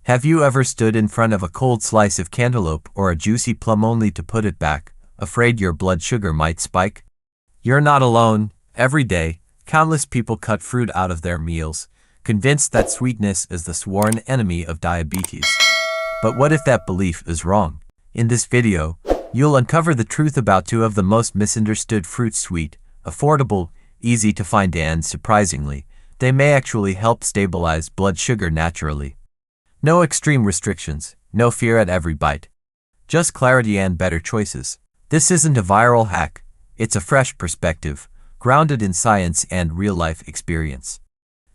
Have you ever stood in front of a cold slice of cantaloupe or a juicy plum only to put it back, afraid your blood sugar might spike? You're not alone. Every day, countless people cut fruit out of their meals, convinced that sweetness is the sworn enemy of diabetes. But what if that belief is wrong? In this video, you'll uncover the truth about two of the most misunderstood fruits: sweet, affordable, easy to find, and surprisingly, they may actually help stabilize blood sugar naturally. No extreme restrictions, no fear at every bite. Just clarity and better choices. This isn't a viral hack, it's a fresh perspective, grounded in science and real-life experience.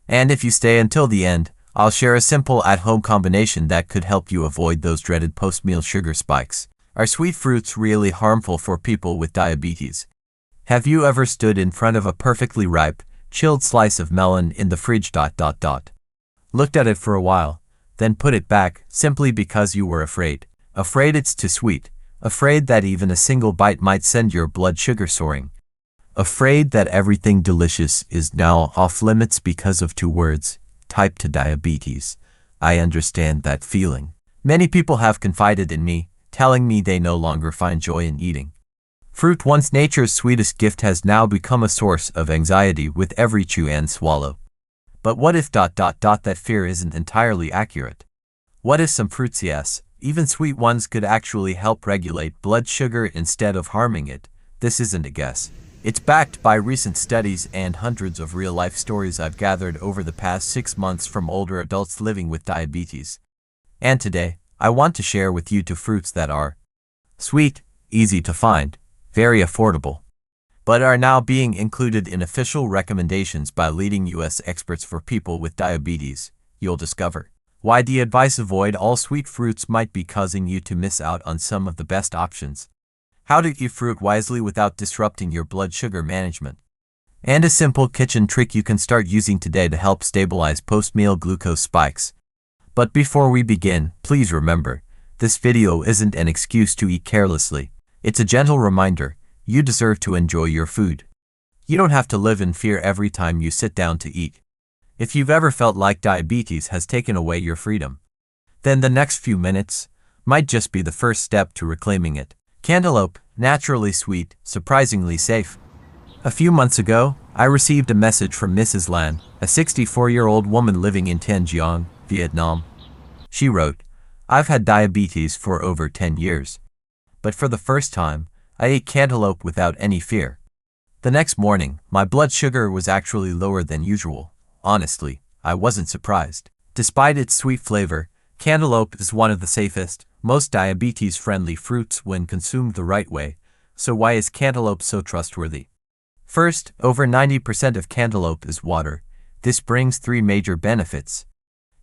And if you stay until the end, I'll share a simple at-home combination that could help you avoid those dreaded post-meal sugar spikes. Are sweet fruits really harmful for people with diabetes? Have you ever stood in front of a perfectly ripe, chilled slice of melon in the fridge, looked at it for a while, then put it back simply because you were afraid? Afraid it's too sweet, afraid that even a single bite might send your blood sugar soaring, afraid that everything delicious is now off limits because of two words: type 2 diabetes. I understand that feeling. Many people have confided in me, telling me they no longer find joy in eating fruit. Once nature's sweetest gift has now become a source of anxiety with every chew and swallow. But what if that fear isn't entirely accurate? What if some fruits, yes, even sweet ones, could actually help regulate blood sugar instead of harming it? This isn't a guess. It's backed by recent studies and hundreds of real-life stories I've gathered over the past 6 months from older adults living with diabetes. And today, I want to share with you two fruits that are sweet, easy to find, very affordable, but are now being included in official recommendations by leading U.S. experts for people with diabetes. You'll discover why the advice avoid all sweet fruits might be causing you to miss out on some of the best options, how to eat fruit wisely without disrupting your blood sugar management, and a simple kitchen trick you can start using today to help stabilize post-meal glucose spikes. But before we begin, please remember, this video isn't an excuse to eat carelessly. It's a gentle reminder: you deserve to enjoy your food. You don't have to live in fear every time you sit down to eat. If you've ever felt like diabetes has taken away your freedom, then the next few minutes might just be the first step to reclaiming it. Cantaloupe, naturally sweet, surprisingly safe. A few months ago, I received a message from Mrs. Lan, a 64-year-old woman living in Thanh Giang, Vietnam. She wrote, "I've had diabetes for over 10 years. But for the first time, I ate cantaloupe without any fear. The next morning, my blood sugar was actually lower than usual. Honestly, I wasn't surprised. Despite its sweet flavor, cantaloupe is one of the safest, most diabetes-friendly fruits when consumed the right way. So why is cantaloupe so trustworthy? First, over 90% of cantaloupe is water. This brings 3 major benefits.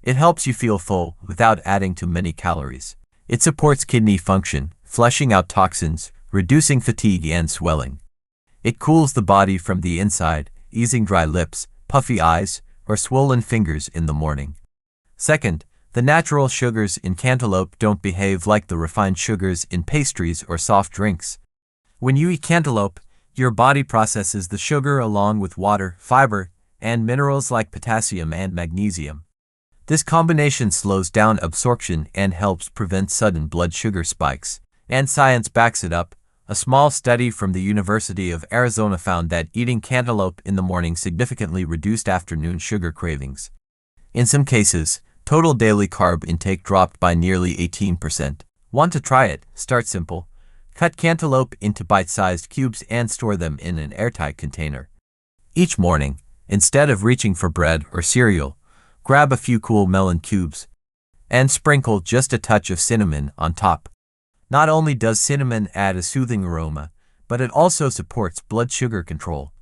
It helps you feel full without adding too many calories. It supports kidney function, flushing out toxins, reducing fatigue and swelling. It cools the body from the inside, easing dry lips, puffy eyes, or swollen fingers in the morning. Second, the natural sugars in cantaloupe don't behave like the refined sugars in pastries or soft drinks. When you eat cantaloupe, your body processes the sugar along with water, fiber, and minerals like potassium and magnesium. This combination slows down absorption and helps prevent sudden blood sugar spikes. And science backs it up. A small study from the University of Arizona found that eating cantaloupe in the morning significantly reduced afternoon sugar cravings. In some cases, total daily carb intake dropped by nearly 18%. Want to try it? Start simple. Cut cantaloupe into bite-sized cubes and store them in an airtight container. Each morning, instead of reaching for bread or cereal, grab a few cool melon cubes and sprinkle just a touch of cinnamon on top. Not only does cinnamon add a soothing aroma, but it also supports blood sugar control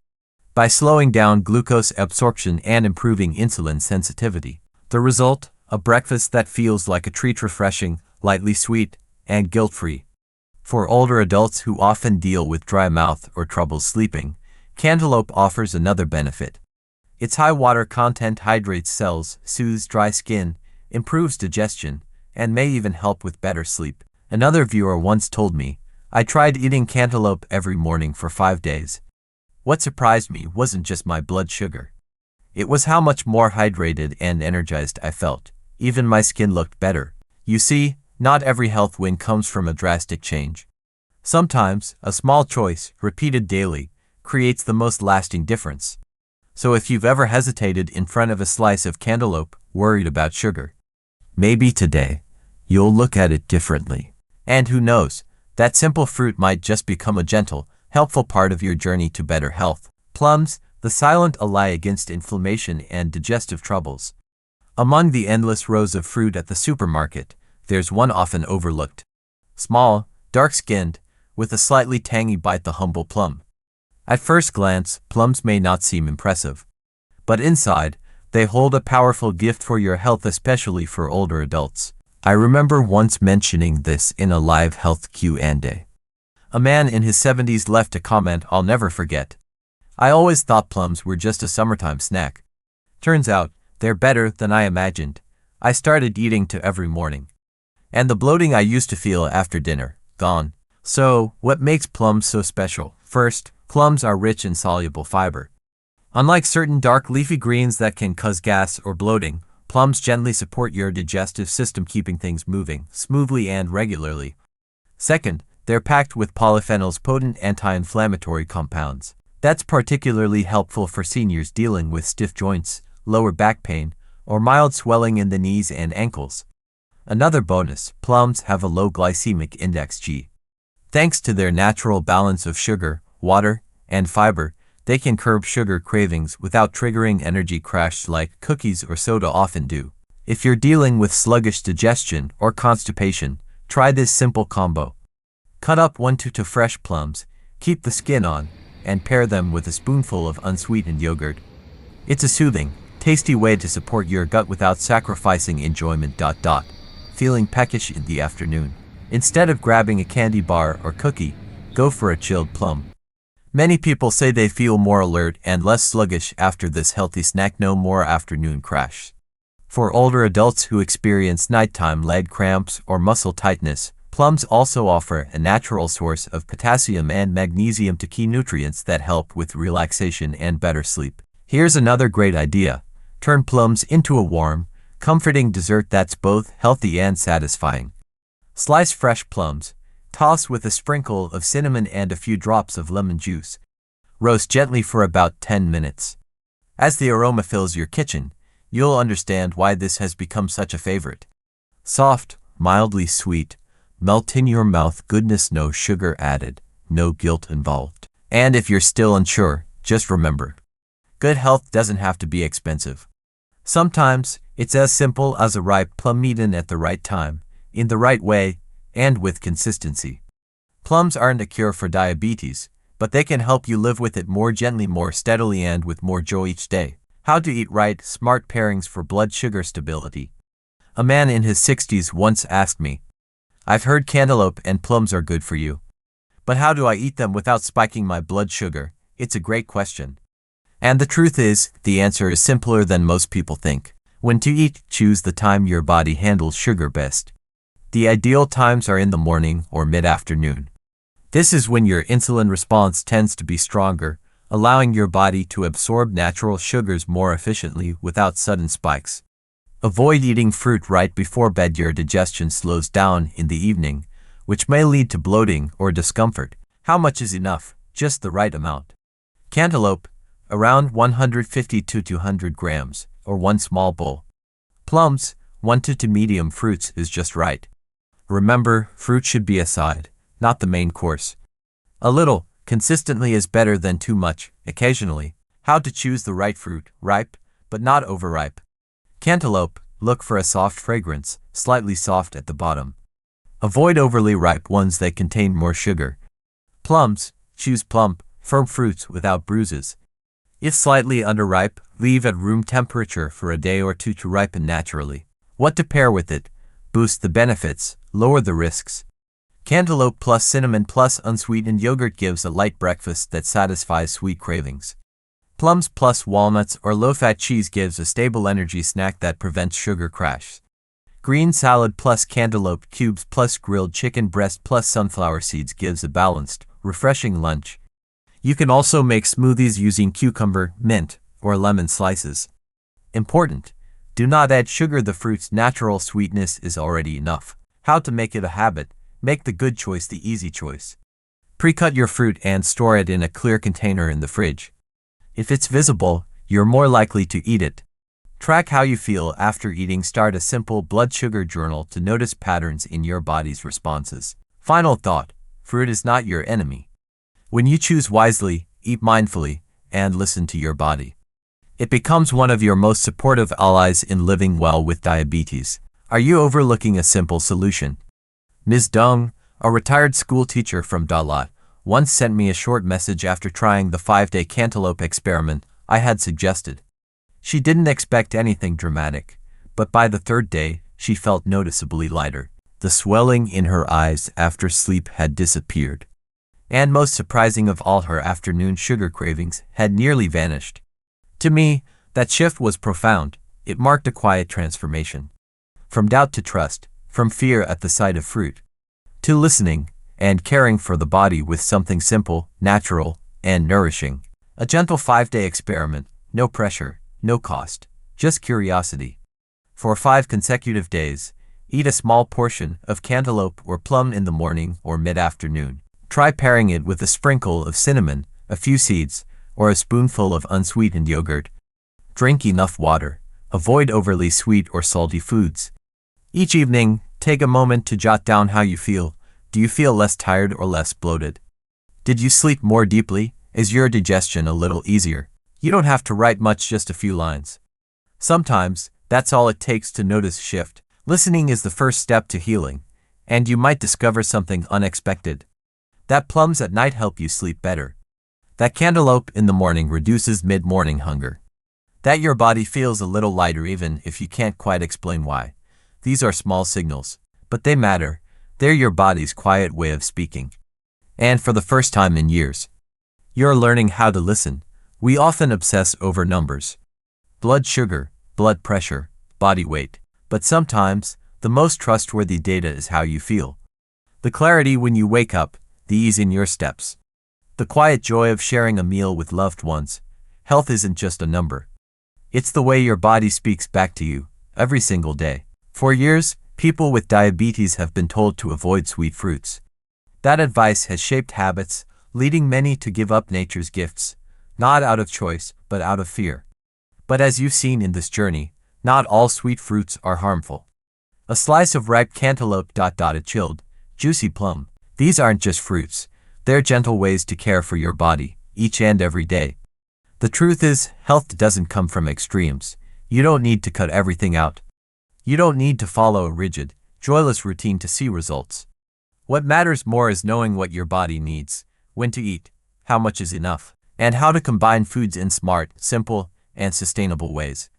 by slowing down glucose absorption and improving insulin sensitivity. The result? A breakfast that feels like a treat, refreshing, lightly sweet, and guilt-free. For older adults who often deal with dry mouth or trouble sleeping, cantaloupe offers another benefit. Its high water content hydrates cells, soothes dry skin, improves digestion, and may even help with better sleep. Another viewer once told me, "I tried eating cantaloupe every morning for 5 days. What surprised me wasn't just my blood sugar. It was how much more hydrated and energized I felt. Even my skin looked better. You see, not every health win comes from a drastic change. Sometimes, a small choice, repeated daily, creates the most lasting difference. So if you've ever hesitated in front of a slice of cantaloupe, worried about sugar, maybe today, you'll look at it differently. And who knows, that simple fruit might just become a gentle, helpful part of your journey to better health. Plums, the silent ally against inflammation and digestive troubles. Among the endless rows of fruit at the supermarket, there's one often overlooked. Small, dark-skinned, with a slightly tangy bite, the humble plum. At first glance, plums may not seem impressive. But inside, they hold a powerful gift for your health, especially for older adults. I remember once mentioning this in a live health Q&A. A man in his 70s left a comment I'll never forget. I always thought plums were just a summertime snack. Turns out, they're better than I imagined. I started eating two every morning. And the bloating I used to feel after dinner, gone. So, what makes plums so special? First, plums are rich in soluble fiber. Unlike certain dark leafy greens that can cause gas or bloating, plums gently support your digestive system, keeping things moving smoothly and regularly. Second, they're packed with polyphenols, potent anti-inflammatory compounds. That's particularly helpful for seniors dealing with stiff joints, lower back pain, or mild swelling in the knees and ankles. Another bonus, plums have a low glycemic index (G). Thanks to their natural balance of sugar, water, and fiber, they can curb sugar cravings without triggering energy crash like cookies or soda often do. If you're dealing with sluggish digestion or constipation, try this simple combo. Cut up 1 to 2 fresh plums, keep the skin on, and pair them with a spoonful of unsweetened yogurt. It's a soothing, tasty way to support your gut without sacrificing enjoyment. Feeling peckish in the afternoon? Instead of grabbing a candy bar or cookie, go for a chilled plum. Many people say they feel more alert and less sluggish after this healthy snack. No more afternoon crash. For older adults who experience nighttime leg cramps or muscle tightness, plums also offer a natural source of potassium and magnesium, two key nutrients that help with relaxation and better sleep. Here's another great idea. Turn plums into a warm, comforting dessert that's both healthy and satisfying. Slice fresh plums, toss with a sprinkle of cinnamon and a few drops of lemon juice. Roast gently for about 10 minutes. As the aroma fills your kitchen, you'll understand why this has become such a favorite. Soft, mildly sweet, melt in your mouth goodness, no sugar added, no guilt involved. And if you're still unsure, just remember, good health doesn't have to be expensive. Sometimes, it's as simple as a ripe plum eaten at the right time, in the right way, and with consistency. Plums aren't a cure for diabetes, but they can help you live with it more gently, more steadily, and with more joy each day. How to eat right, smart pairings for blood sugar stability. A man in his 60s once asked me, I've heard cantaloupe and plums are good for you. But how do I eat them without spiking my blood sugar? It's a great question. And the truth is, the answer is simpler than most people think. When to eat, choose the time your body handles sugar best. The ideal times are in the morning or mid-afternoon. This is when your insulin response tends to be stronger, allowing your body to absorb natural sugars more efficiently without sudden spikes. Avoid eating fruit right before bed. Your digestion slows down in the evening, which may lead to bloating or discomfort. How much is enough? Just the right amount. Cantaloupe, around 150 to 200 grams, or 1 small bowl. Plums, 1 to 2 medium fruits is just right. Remember, fruit should be a side, not the main course. A little, consistently is better than too much, occasionally. How to choose the right fruit, ripe, but not overripe. Cantaloupe, look for a soft fragrance, slightly soft at the bottom. Avoid overly ripe ones that contain more sugar. Plums, choose plump, firm fruits without bruises. If slightly underripe, leave at room temperature for a day or two to ripen naturally. What to pair with it? Boost the benefits, lower the risks. Cantaloupe plus cinnamon plus unsweetened yogurt gives a light breakfast that satisfies sweet cravings. Plums plus walnuts or low-fat cheese gives a stable energy snack that prevents sugar crash. Green salad plus cantaloupe cubes plus grilled chicken breast plus sunflower seeds gives a balanced, refreshing lunch. You can also make smoothies using cucumber, mint, or lemon slices. Important: Do not add sugar. The fruit's natural sweetness is already enough. How to make it a habit. Make the good choice the easy choice. Pre-cut your fruit and store it in a clear container in the fridge. If it's visible, you're more likely to eat it. Track how you feel after eating. Start a simple blood sugar journal to notice patterns in your body's responses. Final thought: fruit is not your enemy. When you choose wisely, eat mindfully, and listen to your body, it becomes one of your most supportive allies in living well with diabetes. Are you overlooking a simple solution? Ms. Deng, a retired school teacher from Dalat, once sent me a short message after trying the 5-day cantaloupe experiment I had suggested. She didn't expect anything dramatic, but by the 3rd day, she felt noticeably lighter. The swelling in her eyes after sleep had disappeared. And most surprising of all, her afternoon sugar cravings had nearly vanished. To me, that shift was profound. It marked a quiet transformation. From doubt to trust, from fear at the sight of fruit, to listening and caring for the body with something simple, natural, and nourishing. A gentle 5-day experiment, no pressure, no cost, just curiosity. For 5 consecutive days, eat a small portion of cantaloupe or plum in the morning or mid-afternoon. Try pairing it with a sprinkle of cinnamon, a few seeds, or a spoonful of unsweetened yogurt. Drink enough water. Avoid overly sweet or salty foods. Each evening, take a moment to jot down how you feel. Do you feel less tired or less bloated? Did you sleep more deeply? Is your digestion a little easier? You don't have to write much, just a few lines. Sometimes, that's all it takes to notice a shift. Listening is the first step to healing, and you might discover something unexpected. That plums at night help you sleep better. That cantaloupe in the morning reduces mid-morning hunger. That your body feels a little lighter even if you can't quite explain why. These are small signals, but they matter. They're your body's quiet way of speaking. And for the first time in years, you're learning how to listen. We often obsess over numbers. Blood sugar, blood pressure, body weight. But sometimes, the most trustworthy data is how you feel. The clarity when you wake up, the ease in your steps. The quiet joy of sharing a meal with loved ones. Health isn't just a number. It's the way your body speaks back to you, every single day. For years, people with diabetes have been told to avoid sweet fruits. That advice has shaped habits, leading many to give up nature's gifts, not out of choice, but out of fear. But as you've seen in this journey, not all sweet fruits are harmful. A slice of ripe cantaloupe, a chilled, juicy plum. These aren't just fruits. They're gentle ways to care for your body, each and every day. The truth is, health doesn't come from extremes. You don't need to cut everything out. You don't need to follow a rigid, joyless routine to see results. What matters more is knowing what your body needs, when to eat, how much is enough, and how to combine foods in smart, simple, and sustainable ways.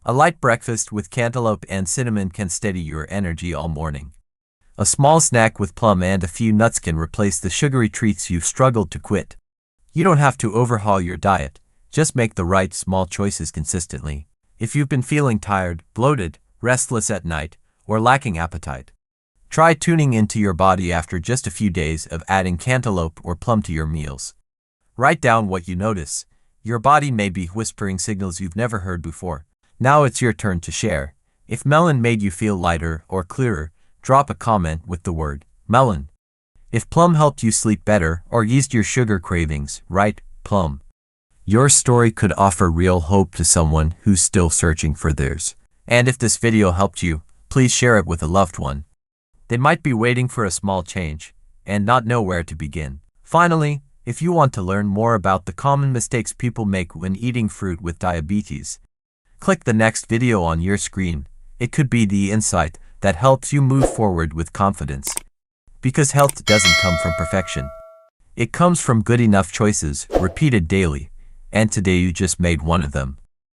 A light breakfast with cantaloupe and cinnamon can steady your energy all morning. A small snack with plum and a few nuts can replace the sugary treats you've struggled to quit. You don't have to overhaul your diet, just make the right small choices consistently. If you've been feeling tired, bloated, restless at night, or lacking appetite, try tuning into your body after just a few days of adding cantaloupe or plum to your meals. Write down what you notice. Your body may be whispering signals you've never heard before. Now it's your turn to share. If melon made you feel lighter or clearer, drop a comment with the word melon. If plum helped you sleep better or eased your sugar cravings, write plum. Your story could offer real hope to someone who's still searching for theirs. And if this video helped you, please share it with a loved one. They might be waiting for a small change and not know where to begin. Finally, if you want to learn more about the common mistakes people make when eating fruit with diabetes, click the next video on your screen. It could be the insight that helps you move forward with confidence. Because health doesn't come from perfection. It comes from good enough choices, repeated daily. And today you just made one of them.